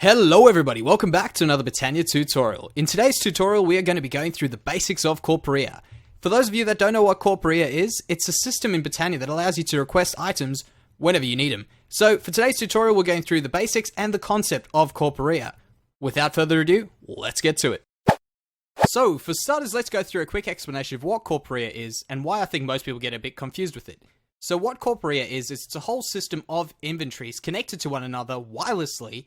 Hello everybody, welcome back to another Botania tutorial. In today's tutorial we are going to be going through the basics of Corporea. For those of you that don't know what Corporea is, it's a system in Botania that allows you to request items whenever you need them. So for today's tutorial we're going through the basics and the concept of Corporea. Without further ado, let's get to it. So for starters, let's go through a quick explanation of what Corporea is and why I think most people get a bit confused with it. So what Corporea is it's a whole system of inventories connected to one another wirelessly,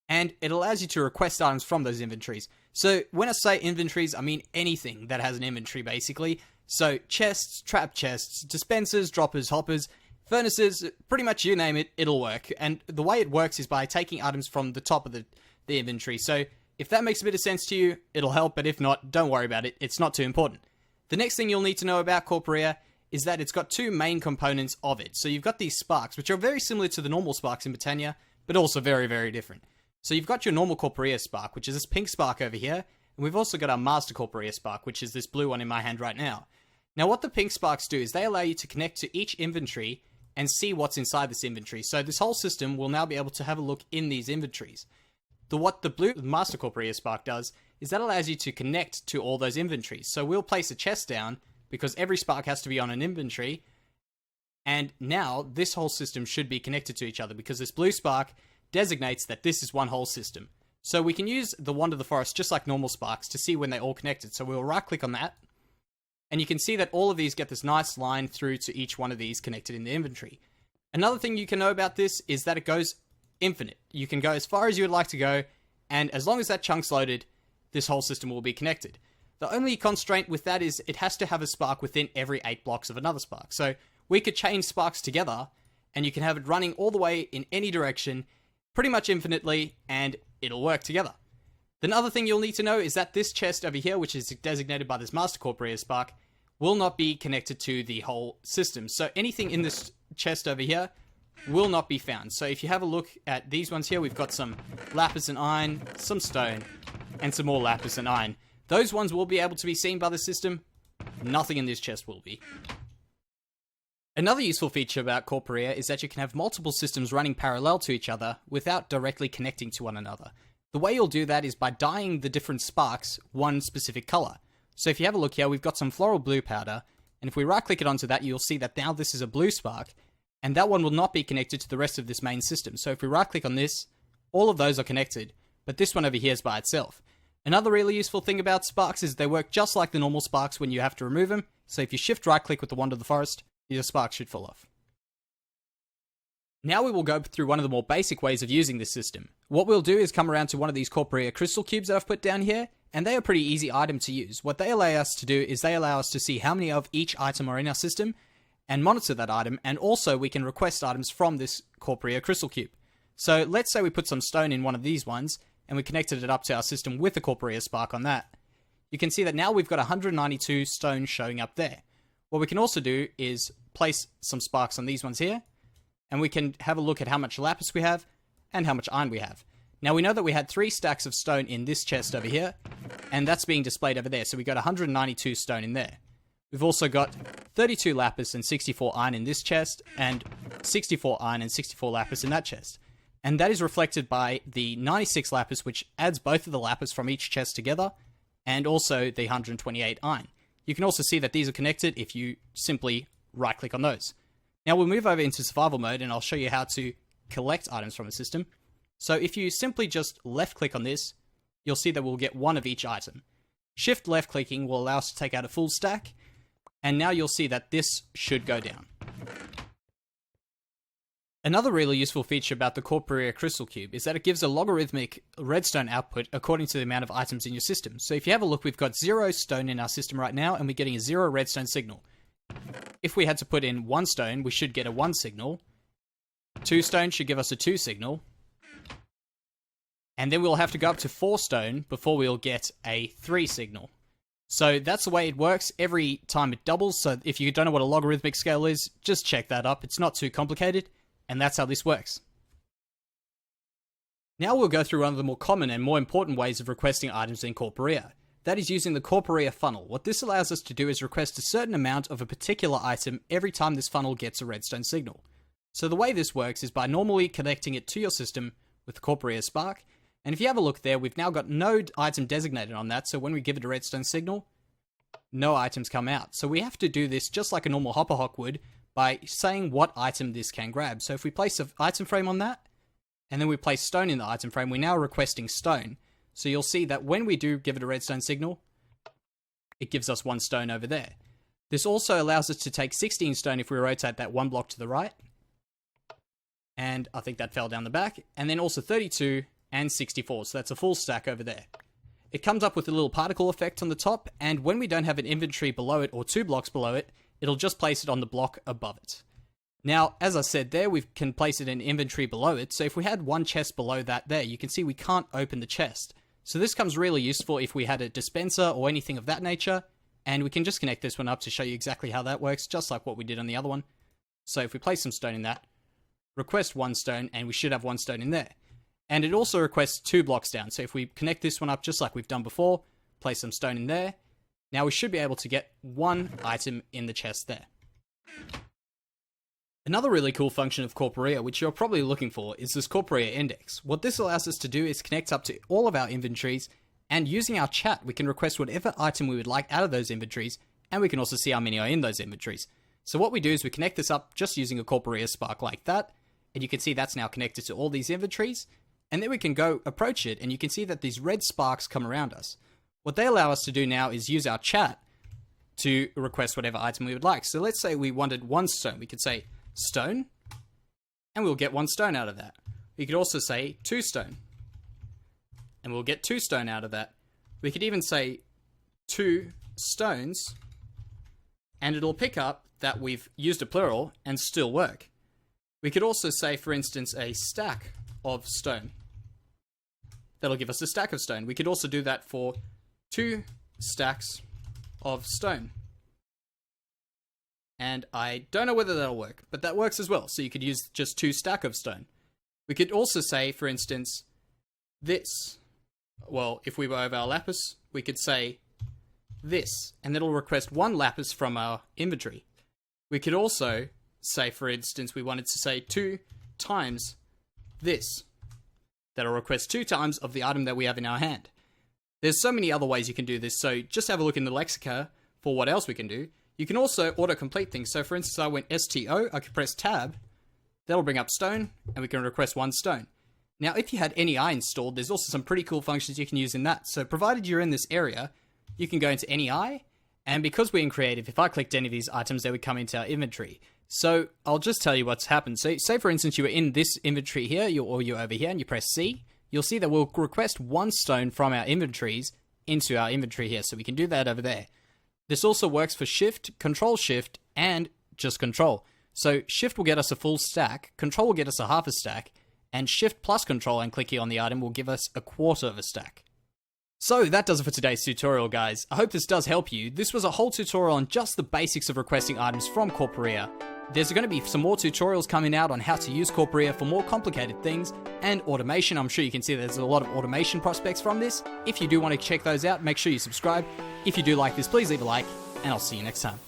and it allows you to request items from those inventories. So when I say inventories, I mean anything that has an inventory basically. So chests, trap chests, dispensers, droppers, hoppers, furnaces, pretty much you name it, it'll work. And the way it works is by taking items from the top of the inventory. So if that makes a bit of sense to you, it'll help, but if not, don't worry about it, it's not too important. The next thing you'll need to know about Corporea is that it's got two main components of it. So you've got these sparks, which are very similar to the normal sparks in Botania, but also very, very different. So you've got your normal Corporea spark, which is this pink spark over here, and we've also got our master Corporea spark, which is this blue one in my hand right now. Now what the pink sparks do is they allow you to connect to each inventory and see what's inside this inventory. So this whole system will now be able to have a look in these inventories. What the blue master Corporea spark does is that allows you to connect to all those inventories. So we'll place a chest down because every spark has to be on an inventory, and now this whole system should be connected to each other because this blue spark designates that this is one whole system. So we can use the Wand of the Forest just like normal sparks to see when they're all connected. So we'll right click on that, and you can see that all of these get this nice line through to each one of these connected in the inventory. Another thing you can know about this is that it goes infinite. You can go as far as you would like to go, and as long as that chunk's loaded, this whole system will be connected. The only constraint with that is it has to have a spark within every 8 blocks of another spark. So we could chain sparks together, and you can have it running all the way in any direction, pretty much infinitely, and it'll work together. The other thing you'll need to know is that this chest over here, which is designated by this master Corporea spark, will not be connected to the whole system. So anything in this chest over here will not be found. So if you have a look at these ones here, we've got some lapis and iron, some stone, and some more lapis and iron. Those ones will be able to be seen by the system. Nothing in this chest will be. Another useful feature about Corporea is that you can have multiple systems running parallel to each other without directly connecting to one another. The way you'll do that is by dyeing the different sparks one specific color. So if you have a look here, we've got some floral blue powder, and if we right click it onto that, you'll see that now this is a blue spark, and that one will not be connected to the rest of this main system. So if we right click on this, all of those are connected, but this one over here is by itself. Another really useful thing about sparks is they work just like the normal sparks when you have to remove them. So if you shift right click with the Wand of the Forest, your spark should fall off. Now we will go through one of the more basic ways of using this system. What we'll do is come around to one of these Corporea crystal cubes that I've put down here, and they are a pretty easy item to use. What they allow us to do is they allow us to see how many of each item are in our system and monitor that item, and also we can request items from this Corporea crystal cube. So let's say we put some stone in one of these ones and we connected it up to our system with the Corporea spark on that. You can see that now we've got 192 stone showing up there. What we can also do is place some sparks on these ones here, and we can have a look at how much lapis we have and how much iron we have. Now we know that we had 3 stacks of stone in this chest over here, and that's being displayed over there, so we got 192 stone in there. We've also got 32 lapis and 64 iron in this chest, and 64 iron and 64 lapis in that chest. And that is reflected by the 96 lapis, which adds both of the lapis from each chest together, and also the 128 iron. You can also see that these are connected if you simply right-click on those. Now we'll move over into survival mode, and I'll show you how to collect items from the system. So if you simply just left-click on this, you'll see that we'll get one of each item. Shift left-clicking will allow us to take out a full stack, and now you'll see that this should go down. Another really useful feature about the Corporea Crystal Cube is that it gives a logarithmic redstone output according to the amount of items in your system. So if you have a look, we've got 0 stone in our system right now, and we're getting a 0 redstone signal. If we had to put in 1 stone, we should get a 1 signal. 2 stone should give us a 2 signal. And then we'll have to go up to 4 stone before we'll get a 3 signal. So that's the way it works every time it doubles. So if you don't know what a logarithmic scale is, just check that up. It's not too complicated. And that's how this works. Now we'll go through one of the more common and more important ways of requesting items in Corporea. That is using the Corpore Funnel. What this allows us to do is request a certain amount of a particular item every time this funnel gets a redstone signal. So the way this works is by normally connecting it to your system with the Corporea Spark, And if you have a look there, we've now got no item designated on that, so when we give it a redstone signal, no items come out. So we have to do this just like a normal hopper hock would by saying what item this can grab. So if we place an item frame on that, and then we place stone in the item frame, we're now requesting stone. So you'll see that when we do give it a redstone signal, it gives us 1 stone over there. This also allows us to take 16 stone if we rotate that 1 block to the right. And I think that fell down the back. And then also 32 and 64. So that's a full stack over there. It comes up with a little particle effect on the top. And when we don't have an inventory below it or 2 blocks below it, it'll just place it on the block above it. Now, as I said there, we can place it in inventory below it. So if we had 1 chest below that there, you can see we can't open the chest. So this comes really useful if we had a dispenser or anything of that nature. And we can just connect this one up to show you exactly how that works, just like what we did on the other one. So if we place some stone in that, request 1 stone, and we should have 1 stone in there. And it also requests 2 blocks down. So if we connect this one up just like we've done before, place some stone in there, now we should be able to get 1 item in the chest there. Another really cool function of Corporea, which you're probably looking for, is this Corpore Index. What this allows us to do is connect up to all of our inventories, and using our chat, we can request whatever item we would like out of those inventories, and we can also see how many are in those inventories. So what we do is we connect this up just using a Corporea spark like that, and you can see that's now connected to all these inventories, and then we can go approach it, and you can see that these red sparks come around us. What they allow us to do now is use our chat to request whatever item we would like. So let's say we wanted 1 stone. We could say stone, and we'll get 1 stone out of that. We could also say 2 stone, and we'll get 2 stone out of that. We could even say 2 stones, and it'll pick up that we've used a plural and still work. We could also say, for instance, a stack of stone. That'll give us a stack of stone. We could also do that for 2 stacks of stone. And I don't know whether that'll work, but that works as well. So you could use just 2 stack of stone. We could also say, for instance, this. Well, if we were over our lapis, we could say this, and it'll request 1 lapis from our inventory. We could also say, for instance, we wanted to say 2 times this. That'll request 2 times of the item that we have in our hand. There's so many other ways you can do this, so just have a look in the lexica for what else we can do. You can also auto-complete things. So for instance, I went STO, I could press tab, that'll bring up stone, and we can request 1 stone. Now, if you had NEI installed, there's also some pretty cool functions you can use in that. So provided you're in this area, you can go into NEI, and because we're in creative, if I clicked any of these items, they would come into our inventory. So I'll just tell you what's happened. So say for instance, you were in this inventory here, or you're over here, and you press C, you'll see that we'll request 1 stone from our inventories into our inventory here. So we can do that over there. This also works for Shift, Control Shift, and just Control. So Shift will get us a full stack, Control will get us a half a stack, and Shift plus Control and clicking on the item will give us a quarter of a stack. So that does it for today's tutorial, guys. I hope this does help you. This was a whole tutorial on just the basics of requesting items from Corporea. There's going to be some more tutorials coming out on how to use Corporea for more complicated things and automation. I'm sure you can see there's a lot of automation prospects from this. If you do want to check those out, make sure you subscribe. If you do like this, please leave a like, and I'll see you next time.